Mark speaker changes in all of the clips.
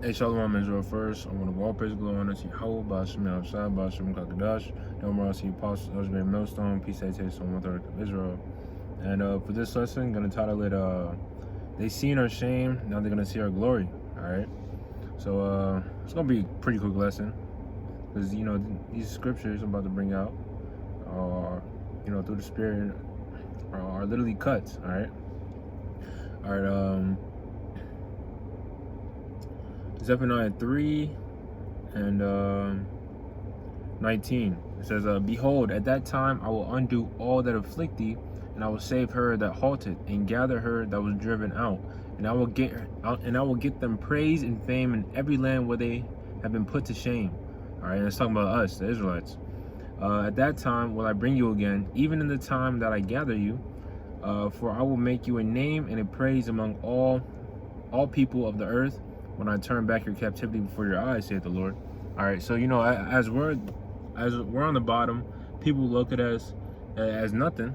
Speaker 1: Hey, Shalom Israel first. I want to go all praise, glory, honor to Yahweh, Ba'ashem Yahushua, Ba'ashem Kakadash, Yom Apostles, Elshbei Millstone, Peace, Taste, on 1/3 of Israel. And for this lesson, I'm going to title it, They Seen Our Shame, Now They're going to See Our Glory. Alright? So, it's going to be a pretty quick lesson. Because, you know, these scriptures I'm about to bring out are, you know, through the Spirit, are literally cuts. Alright? Alright, Zephaniah 3 and 19. It says, Behold, at that time I will undo all that afflict thee, and I will save her that halted, and gather her that was driven out, and I will get them praise and fame in every land where they have been put to shame. All right, and it's talking about us, the Israelites. At that time will I bring you again, even in the time that I gather you, for I will make you a name and a praise among all people of the earth, when I turn back your captivity before your eyes, saith the Lord. All right, so, you know, as we're on the bottom, people look at us as nothing.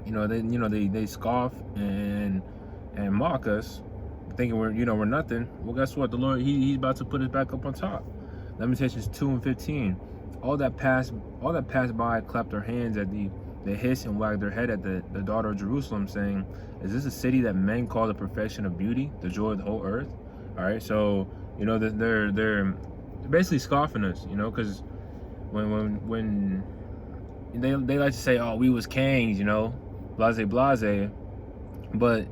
Speaker 1: You know, they scoff and mock us, thinking we're nothing. Well, guess what? The Lord, he's about to put us back up on top. Lamentations 2:15. All that passed by clapped their hands at they hissed and wagged their head at the daughter of Jerusalem, saying, "Is this a city that men call the perfection of beauty, the joy of the whole earth?" All right, so, you know, they're basically scoffing us, you know, because when they like to say, "Oh, we was kings," you know, blase blase, but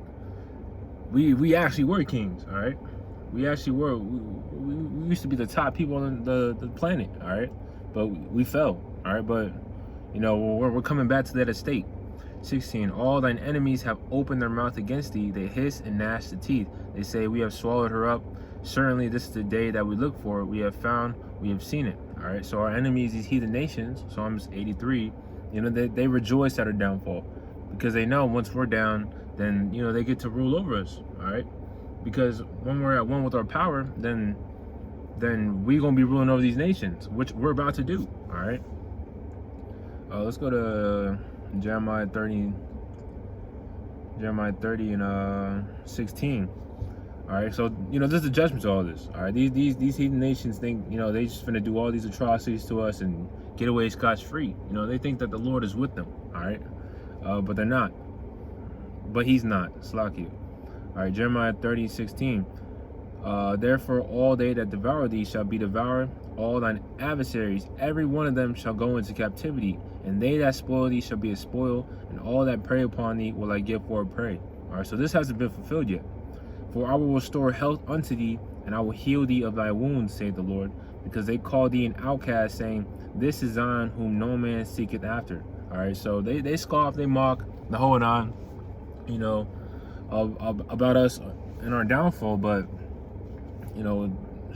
Speaker 1: we actually were kings. All right, we actually were. We used to be the top people on the planet. All right, but we fell. All right, but, you know, we're coming back to that estate. 16. All thine enemies have opened their mouth against thee. They hiss and gnash the teeth. They say, we have swallowed her up. Certainly this is the day that we look for. We have found, we have seen it. All right, so our enemies, these heathen nations, Psalms 83, you know, they rejoice at our downfall, because they know once we're down, then, you know, they get to rule over us. All right, because when we're at one with our power, then we're going to be ruling over these nations, which we're about to do. All right, let's go to Jeremiah 30 and 16. All right, so, you know, there's a judgment to all this. All right, these heathen nations think, you know, they just finna do all these atrocities to us and get away scotch-free. You know, they think that the Lord is with them. All right, but they're not. But he's not. Slack you. All right, Jeremiah 30:16. Therefore all they that devour thee shall be devoured, all thine adversaries, every one of them shall go into captivity, and they that spoil thee shall be a spoil, and all that prey upon thee will I give for a prey. All right, so this hasn't been fulfilled yet. For I will restore health unto thee, and I will heal thee of thy wounds, saith the Lord, because they call thee an outcast, saying, this is Zion, whom no man seeketh after. All right, so they scoff, they mock, the whole nine, you know, about us and our downfall, but, you know,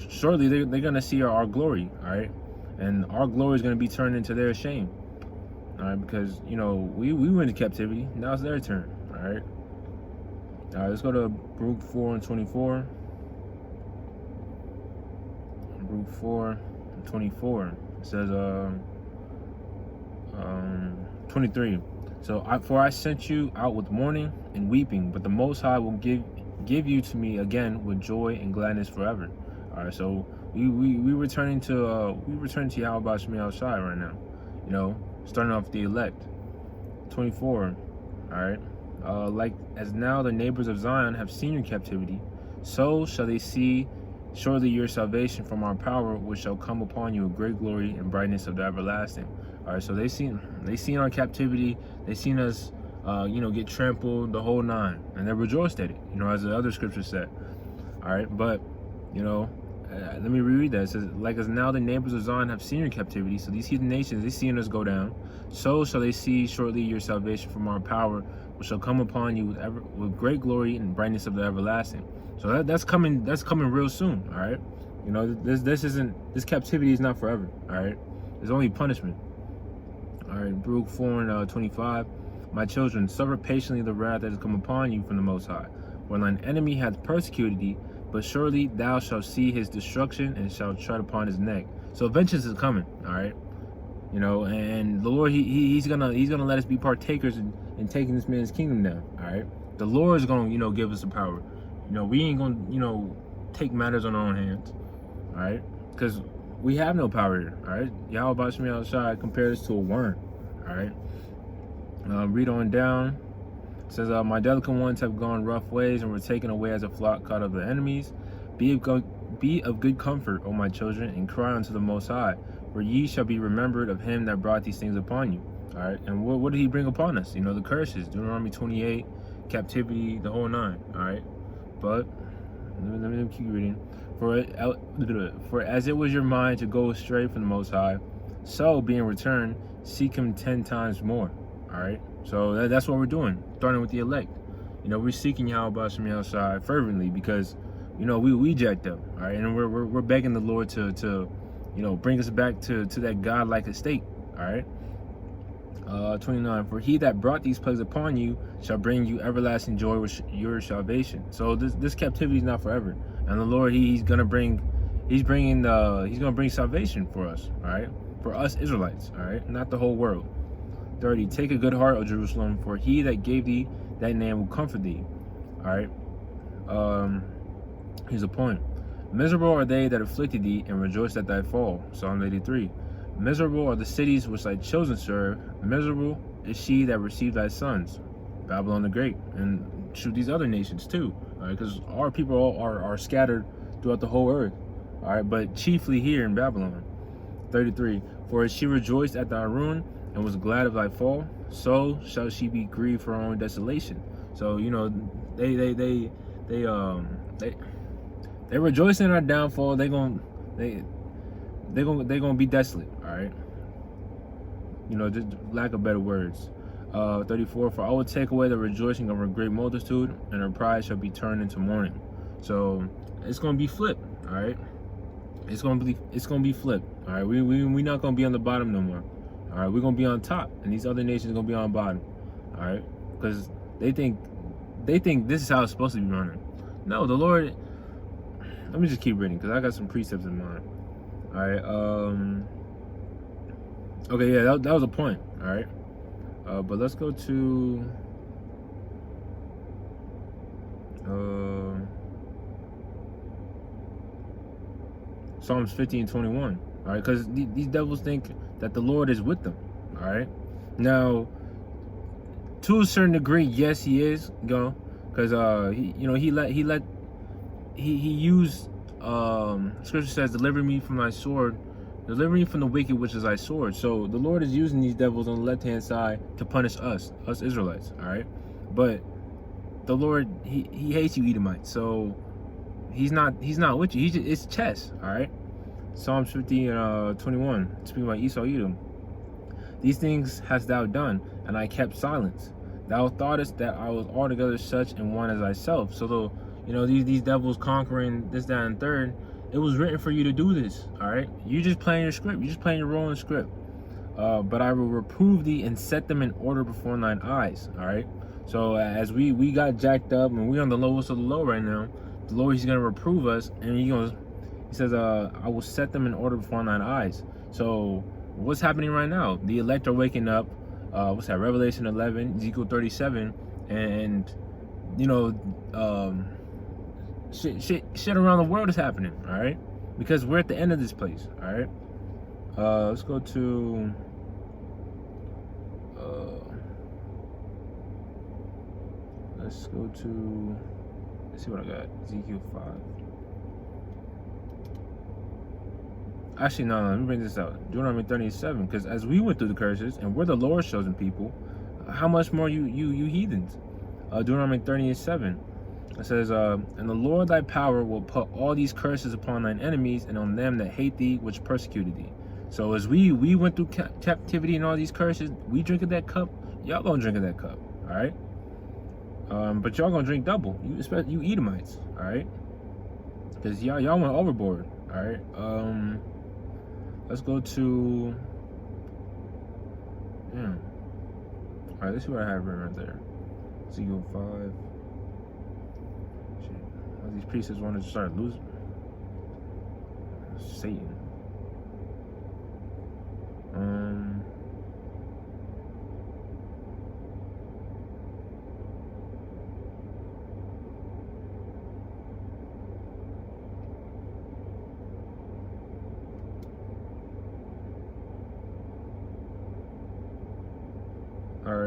Speaker 1: shortly they're going to see our glory. All right, and our glory is going to be turned into their shame. All right, because, you know, we went into captivity. Now it's their turn. All right, let's go to Baruch 4:24. Baruch 4:24. It says 23. So for I sent you out with mourning and weeping, but the Most High will give you to me again with joy and gladness forever. All right, so we returning to Yahweh Ba'ashem Yahushua right now. You know, starting off the elect. 24. All right, like as now the neighbors of Zion have seen your captivity, so shall they see surely your salvation from our power, which shall come upon you with great glory and brightness of the everlasting. All right, so they seen our captivity. They seen us, you know, get trampled, the whole nine, and they rejoiced at it. You know, as the other scripture said. All right, but, you know, let me reread that. It says, like as now the neighbors of Zion have seen your captivity, so these heathen nations, they seen us go down, so shall they see shortly your salvation from our power, which shall come upon you with great glory and brightness of the everlasting. So that's coming real soon. All right, you know, this captivity is not forever. All right, it's only punishment. All right, Baruch 4:25. My children, suffer patiently the wrath that has come upon you from the Most High. For thine enemy hath persecuted thee, but surely thou shalt see his destruction and shalt tread upon his neck. So vengeance is coming. All right, you know, and the Lord, he's gonna let us be partakers in taking this man's kingdom down. All right, the Lord is gonna, you know, give us the power. You know, we ain't gonna, you know, take matters on our own hands, all right? Because we have no power here, all right? Yahweh Bashmi outside compared us to a worm, all right? Read on down. It says, my delicate ones have gone rough ways and were taken away as a flock caught of the enemies. Be of good comfort, O my children, and cry unto the Most High, for ye shall be remembered of him that brought these things upon you. All right, and what did he bring upon us? You know, the curses, Deuteronomy 28, captivity, the whole 9. All right, but let me keep reading. For as it was your mind to go astray from the Most High, so being returned, seek him 10 times more. All right, so that's what we're doing, starting with the elect. You know, we're seeking Yahweh Bashmi outside fervently because, you know, we jacked up, all right, and we're begging the Lord to you know, bring us back to that God-like estate, all right. 29, for he that brought these plagues upon you shall bring you everlasting joy with your salvation. So this captivity is not forever, and the Lord he's gonna bring salvation for us, all right, for us Israelites, all right, not the whole world. 30, take a good heart, O Jerusalem, for he that gave thee that name will comfort thee. All right. Here's a point. Miserable are they that afflicted thee, and rejoice at thy fall. Psalm 83. Miserable are the cities which thy children serve. Miserable is she that received thy sons. Babylon the Great, and shoot these other nations too. All right, because our people are scattered throughout the whole earth. All right, but chiefly here in Babylon. 33. For as she rejoiced at thy ruin and was glad of thy fall, so shall she be grieved for her own desolation. So, you know, they rejoice in our downfall. They're gonna be desolate. All right. You know, just lack of better words. 34. For I will take away the rejoicing of her great multitude, and her pride shall be turned into mourning. So it's gonna be flipped. All right. It's gonna be flipped. All right. We not gonna be on the bottom no more. All right. We're gonna be on top, and these other nations are gonna be on bottom. All right. Because they think this is how it's supposed to be running. No, the Lord. Let me just keep reading because I got some precepts in mind. All right. Okay. Yeah, that was a point. All right. But let's go to. Psalms 50 and 21. All right, because these devils think that the Lord is with them. All right. Now, to a certain degree, yes, he is. Because he used. Scripture says, "Deliver me from thy sword, deliver me from the wicked, which is thy sword." So the Lord is using these devils on the left hand side to punish us Israelites. All right, but the Lord he hates you Edomites. So he's not with you. It's chess. All right. Psalms 50 and 21, speaking about Esau Edom. These things hast thou done, and I kept silence. Thou thoughtest that I was altogether such and one as thyself. So though, you know, these devils conquering this, that, and third, it was written for you to do this. All right, you just playing your script. You just playing your role in the script. But I will reprove thee and set them in order before thine eyes. All right. So as we got jacked up and we on the lowest of the low right now, the Lord he's gonna reprove us, and he says, I will set them in order before thine eyes. So what's happening right now? The elect are waking up. What's that? Revelation 11, Ezekiel 37, and you know, shit around the world is happening. All right, because we're at the end of this place. All right. Let's go to. Let's see what I got. Ezekiel 5. Actually, no, let me bring this out. Deuteronomy 37, because as we went through the curses, and we're the Lord's chosen people, how much more you heathens? Deuteronomy 37. It says, and the Lord thy power will put all these curses upon thine enemies and on them that hate thee, which persecuted thee. So as we went through captivity and all these curses, we drink of that cup. Y'all gonna drink of that cup, all right? But y'all gonna drink double. You Edomites, all right? Because y'all went overboard, all right? Let's go to. Yeah. All right, let's see what I have right there. Ezekiel 5. Shit. All these precepts want to start losing. Satan.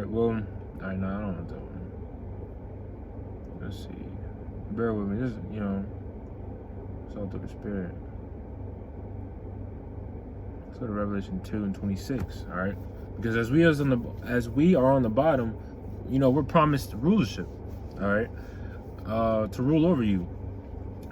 Speaker 1: right, well, all right, no, I don't want that one. Let's see. Bear with me. This, it's all through the Spirit. Let's go to Revelation 2:26. All right, because as we are on the bottom, we're promised rulership. All right, to rule over you,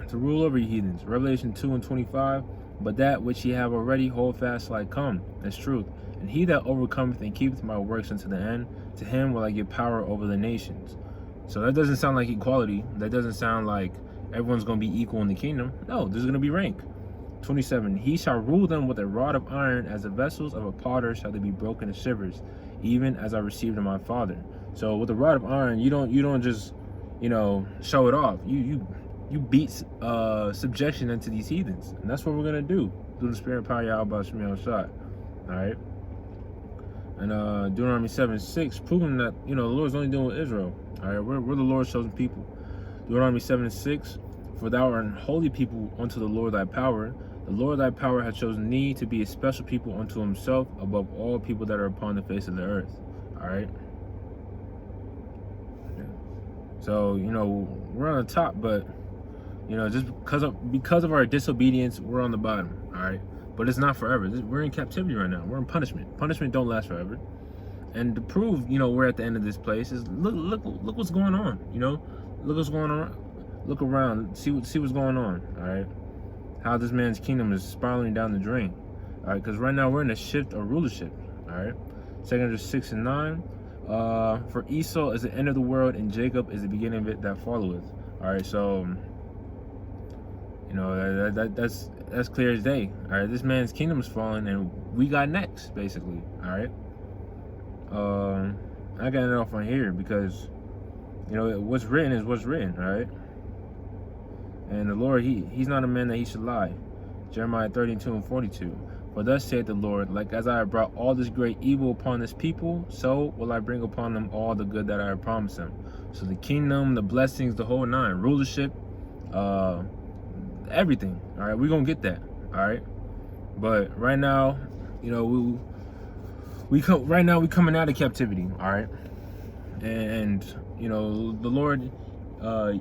Speaker 1: heathens. Revelation 2:25. But that which ye have already hold fast like come, as truth. And he that overcometh and keepeth my works unto the end, to him will I give power over the nations. So that doesn't sound like equality. That doesn't sound like everyone's going to be equal in the kingdom. No, there's going to be rank. 27. He shall rule them with a rod of iron, as the vessels of a potter shall they be broken to shivers, even as I received of my Father. So with a rod of iron, you don't just show it off. You beat subjection into these heathens, and that's what we're gonna do through the Spirit, power, Yahweh, Shemel Shot. All right. And Deuteronomy 7:6, proving that the Lord's only dealing with Israel. All right, we're the Lord's chosen people. Deuteronomy 7:6, for thou art an holy people unto the Lord thy power. The Lord thy power hath chosen thee to be a special people unto himself above all people that are upon the face of the earth. All right. Yeah. So we're on the top, but just because of our disobedience, we're on the bottom. All right, but it's not forever. We're in captivity right now. We're in punishment. Punishment don't last forever. And to prove, we're at the end of this place is look what's going on. Look what's going on. Look around. See what's going on. All right, how this man's kingdom is spiraling down the drain. All right, because right now we're in a shift of rulership. All right, 2 6 and 9. For Esau is the end of the world, and Jacob is the beginning of it that followeth. All right, so. That's clear as day. All right, this man's kingdom is falling, and we got next, basically. All right. I got it off on here because what's written is what's written. All right. And the Lord, he's not a man that he should lie. Jeremiah 32:42. For thus saith the Lord, like as I have brought all this great evil upon this people, so will I bring upon them all the good that I have promised them. So the kingdom, the blessings, the whole nine, rulership, everything. All right, we're gonna get that. All right, but right now, we coming out of captivity. All right, and the Lord,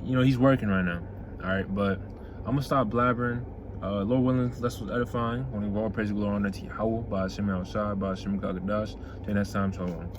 Speaker 1: he's working right now. All right, but I'm gonna stop blabbering. Lord willing, that's what's edifying. Only all praise and glory honor to Yahweh, by Hashem El Shai, by Hashem Kagadash. Till next time, shalom.